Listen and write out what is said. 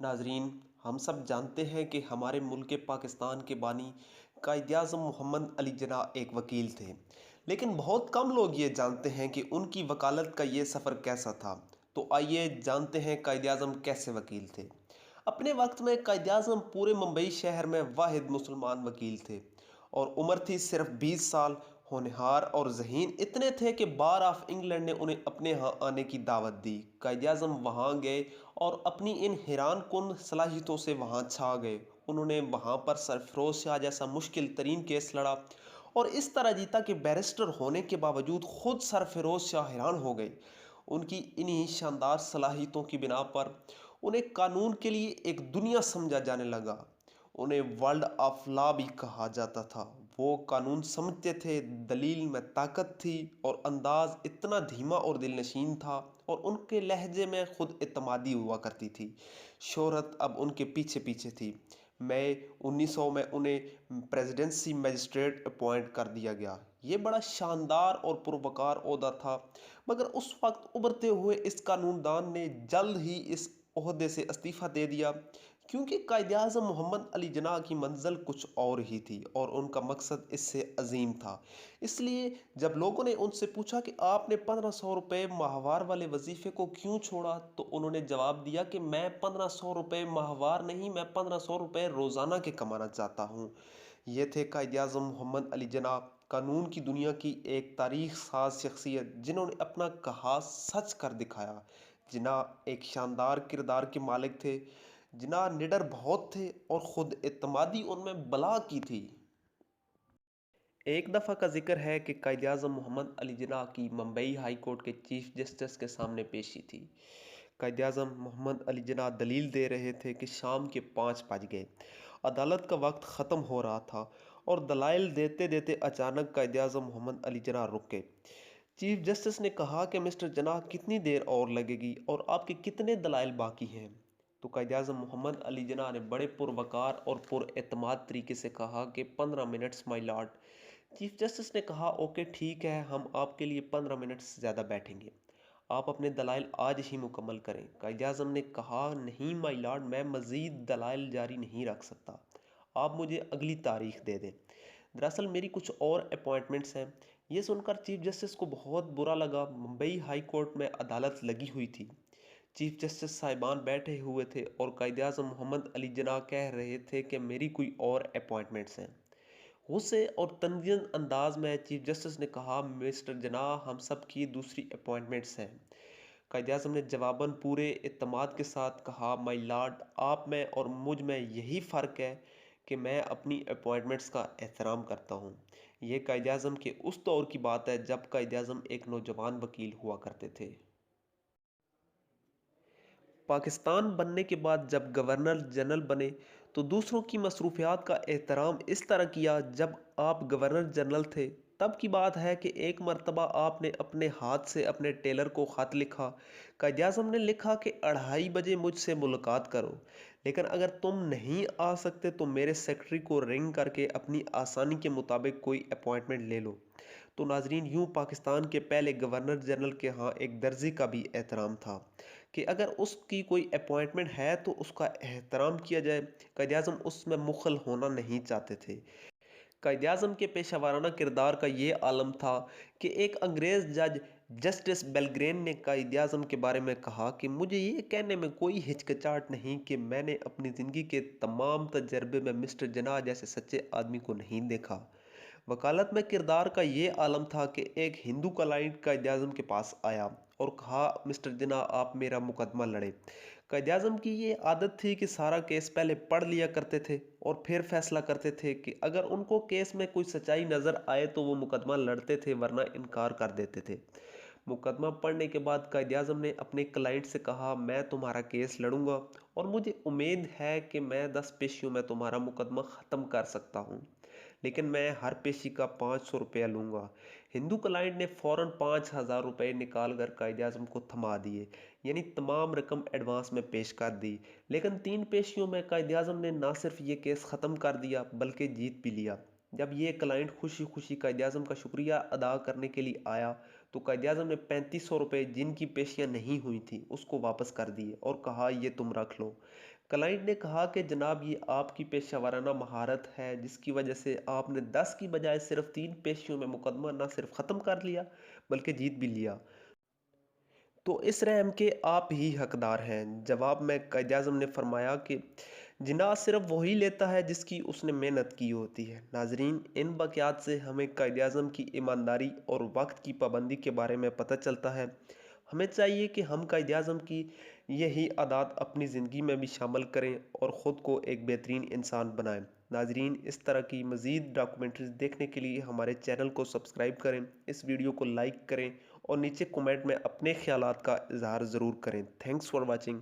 नाजरीन, हम सब जानते हैं कि हमारे मुल्क पाकिस्तान के बानी कायद-ए-आज़म मोहम्मद अली जिन्नाह एक वकील थे। लेकिन बहुत कम लोग ये जानते हैं कि उनकी वकालत का ये सफ़र कैसा था। तो आइए जानते हैं कायद-ए-आज़म कैसे वकील थे। अपने वक्त में कायद-ए-आज़म पूरे मुंबई शहर में वाहिद मुसलमान वकील थे और उम्र थी सिर्फ 20 साल। होनहार और ज़हीन इतने थे कि बार ऑफ इंग्लैंड ने उन्हें अपने यहाँ आने की दावत दी। कायद-ए-आज़म वहाँ गए और अपनी इन हैरान कुन सलाहियतों से वहाँ छा गए। उन्होंने वहाँ पर सरफरोश शाह जैसा मुश्किल तरीन केस लड़ा और इस तरह जीता कि बैरिस्टर होने के बावजूद खुद सरफरोश शाह हैरान हो गए। उनकी इन्हीं शानदार सलाहियतों की बिना पर उन्हें कानून के लिए एक दुनिया समझा जाने लगा। उन्हें वर्ल्ड ऑफ लॉ भी कहा जाता था। वो कानून समझते थे, दलील में ताकत थी और अंदाज इतना धीमा और दिलनशीन था और उनके लहजे में खुद एतमादी हुआ करती थी। शोहरत अब उनके पीछे पीछे थी। मई 1900 में उन्हें प्रेसिडेंसी मजिस्ट्रेट अपॉइंट कर दिया गया। ये बड़ा शानदार और पुरवकार ओहदा था, मगर उस वक्त उभरते हुए इस कानूनदान ने जल्द ही इस ओहदे से इस्तीफ़ा दे दिया, क्योंकि कायद-ए-आज़म मोहम्मद अली जिन्नाह की मंजिल कुछ और ही थी और उनका मकसद इससे अजीम था। इसलिए जब लोगों ने उनसे पूछा कि आपने 1500 रुपये माहवार वाले वजीफे को क्यों छोड़ा, तो उन्होंने जवाब दिया कि मैं 1500 रुपये माहवार नहीं, मैं 1500 रुपये रोज़ाना के कमाना चाहता हूँ। ये थे कायद-ए-आज़म मोहम्मद अली जिन्नाह, कानून की दुनिया की एक तारीख साज शख्सियत जिन्होंने अपना कहा सच कर दिखाया। जिन्नाह एक शानदार किरदार के मालिक थे। जिन्नाह निडर बहुत थे और खुद एतमादी उनमें बला की थी। एक दफ़ा का जिक्र है कि कायद-ए-आज़म मोहम्मद अली जिन्नाह की मुंबई हाई कोर्ट के चीफ जस्टिस के सामने पेशी थी। कायद-ए-आज़म मोहम्मद अली जिन्नाह दलील दे रहे थे कि शाम के 5 बज गए। अदालत का वक्त ख़त्म हो रहा था और दलाइल देते देते अचानक कायद-ए-आज़म मोहम्मद अली जिन्नाह रुक गए। चीफ जस्टिस ने कहा कि मिस्टर जिन्नाह, कितनी देर और लगेगी और आपके कितने दलाइल बाकी हैं? तो कायद-ए-आज़म मोहम्मद अली जिन्नाह ने बड़े पुरवकार और पुरएतमाद तरीके से कहा कि 15 minutes my Lord. Chief justice ने कहा, ओके ठीक है, हम आपके लिए 15 मिनट से ज़्यादा बैठेंगे। आप अपने दलाइल आज ही मुकम्मल करें। कायद-ए-आज़म ने कहा, नहीं माय लॉर्ड, मैं मज़ीद दलाइल जारी नहीं रख सकता। आप मुझे अगली तारीख दे दें। दरअसल मेरी कुछ और अपॉइंटमेंट्स हैं। ये सुनकर चीफ जस्टिस को बहुत बुरा लगा। मुंबई हाई कोर्ट में अदालत लगी हुई थी। चीफ जस्टिस साहिबान बैठे हुए थे और कायद-ए-आज़म मोहम्मद अली जिन्नाह कह रहे थे कि मेरी कोई और अपॉइंटमेंट्स हैं। गुस्से और तंजीन अंदाज में चीफ जस्टिस ने कहा, मिस्टर जिन्नाह, हम सब की दूसरी अपॉइंटमेंट्स हैं। कायद-ए-आज़म ने जवाबन पूरे इत्तमाद के साथ कहा, माय लॉर्ड, आप में और मुझ में यही फ़र्क है कि मैं अपनी अपॉइंटमेंट्स का एहतराम करता हूँ। ये कायद-ए-आज़म के उस दौर की बात है जब कायद-ए-आज़म एक नौजवान वकील हुआ करते थे। पाकिस्तान बनने के बाद जब गवर्नर जनरल बने तो दूसरों की मसरूफियात का एहतराम इस तरह किया। जब आप गवर्नर जनरल थे तब की बात है कि एक मर्तबा आपने अपने हाथ से अपने टेलर को ख़त लिखा। कायद-ए-आज़म ने लिखा कि 2:30 बजे मुझसे मुलाकात करो, लेकिन अगर तुम नहीं आ सकते तो मेरे सेक्रेटरी को रिंग करके अपनी आसानी के मुताबिक कोई अपॉइंटमेंट ले लो। तो नाजरीन, यूँ पाकिस्तान के पहले गवर्नर जनरल के यहाँ एक दर्जी का भी एहतराम था कि अगर उसकी कोई अपॉइंटमेंट है तो उसका एहतराम किया जाए। कायद-ए-आज़म उसमें मुखल होना नहीं चाहते थे। कायद-ए-आज़म के पेशा वाराना किरदार का ये आलम था कि एक अंग्रेज़ जज जस्टिस बेलग्रेन ने कायद-ए-आज़म के बारे में कहा कि मुझे ये कहने में कोई हिचकिचाहट नहीं कि मैंने अपनी ज़िंदगी के तमाम तजर्बे में मिस्टर जिन्नाह जैसे सच्चे आदमी को नहीं देखा। वकालत में किरदार का ये आलम था कि एक हिंदू क्लाइंट कायद-ए-आज़म के पास आया और कहा, मिस्टर जिन्नाह, आप मेरा मुकदमा लड़े। कायद-ए-आज़म की ये आदत थी कि सारा केस पहले पढ़ लिया करते थे और फिर फैसला करते थे कि अगर उनको केस में कोई सच्चाई नज़र आए तो वो मुकदमा लड़ते थे, वरना इनकार कर देते थे। मुकदमा पढ़ने के बाद कायद-ए-आज़म ने अपने क्लाइंट से कहा, मैं तुम्हारा केस लड़ूंगा और मुझे उम्मीद है कि मैं 10 पेशियों में तुम्हारा मुकदमा ख़त्म कर सकता हूँ, लेकिन मैं हर पेशी का 500 रुपया लूँगा। हिंदू क्लाइंट ने फ़ौरन 5000 रुपये निकाल कर कायद-ए-आज़म को थमा दिए, यानी तमाम रकम एडवांस में पेश कर दी। लेकिन 3 पेशियों में कायद-ए-आज़म ने ना सिर्फ ये केस ख़त्म कर दिया बल्कि जीत भी लिया। जब ये क्लाइंट खुशी खुशी कायद-ए-आज़म का शुक्रिया अदा करने के लिए आया तो कायद-ए-आज़म ने 3500 रुपये जिनकी पेशियाँ नहीं हुई थी उसको वापस कर दिए और कहा, ये तुम रख लो। क्लाइंट ने कहा कि जनाब ये आपकी पेशा वाराना महारत है जिसकी वजह से आपने 10 की बजाय सिर्फ 3 पेशियों में मुकदमा न सिर्फ ख़त्म कर लिया बल्कि जीत भी लिया। तो इस रहम के आप ही हकदार हैं। जवाब में कायद-ए-आज़म ने फरमाया कि जिनाह सिर्फ वही लेता है जिसकी उसने मेहनत की होती है। नाजरीन, इन वाक़यात से हमें कायद-ए-आज़म की ईमानदारी और वक्त की पाबंदी के बारे में पता चलता है। हमें चाहिए कि हम कायद-ए-आज़म की यही आदत अपनी ज़िंदगी में भी शामिल करें और ख़ुद को एक बेहतरीन इंसान बनाएं। नाजरीन, इस तरह की मज़ीद डॉक्यूमेंट्रीज़ देखने के लिए हमारे चैनल को सब्सक्राइब करें, इस वीडियो को लाइक करें और नीचे कमेंट में अपने ख़यालात का इज़हार ज़रूर करें। Thanks for watching.